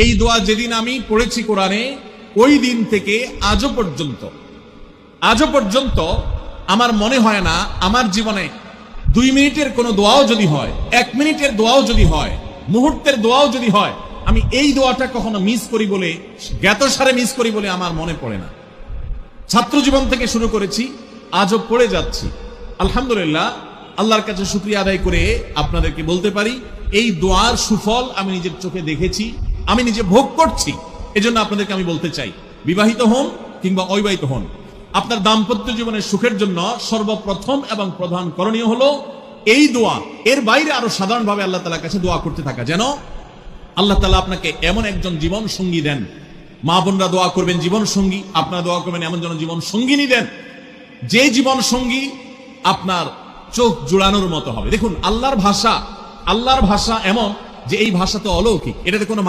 এই দোয়া যেদিন আমি পড়েছি কোরআনে, ওই দিন থেকে আজও পর্যন্ত আমার মনে হয় না আমার জীবনে 2 মিনিটের কোনো দোয়াও যদি হয়, 1 মিনিটের দোয়াও যদি হয়, মুহূর্তের দোয়াও যদি হয়, আমি এই দোয়াটা কখনো মিস করি বলে, জ্ঞাতসারে মিস করি বলে আমার মনে পড়ে না। ছাত্র জীবন থেকে শুরু করেছি, আজও পড়ে যাচ্ছি। আলহামদুলিল্লাহ, আল্লাহর কাছে শুকরিয়া আদায় করে আপনাদেরকে বলতে পারি, এই দোয়ার সুফল আমি নিজের চোখে দেখেছি, আমি নিজে ভোগ করছি। এজন্য আপনাদেরকে আমি বলতে চাই, বিবাহিত হন কিংবা অবিবাহিত হন, আপনার দাম্পত্য জীবনের সুখের জন্য সর্বপ্রথম এবং প্রধান করণীয় হলো এই দোয়া। এর বাইরে আরো সাধারণভাবে আল্লাহ তাআলার কাছে দোয়া করতে থাকা, যেন আল্লাহ তাআলা আপনাকে এমন একজন জীবন সঙ্গী দেন। মা বোনরা দোয়া করবেন জীবন সঙ্গী, আপনারা দোয়া করবেন এমন যেন জীবন সঙ্গিনী দেন, যে জীবন সঙ্গী আপনার চোখ জুড়ানোর মতো হবে। দেখুন, আল্লাহর ভাষা এমন যে এই ভাষা তো অলৌকিক, এটাতে কোনো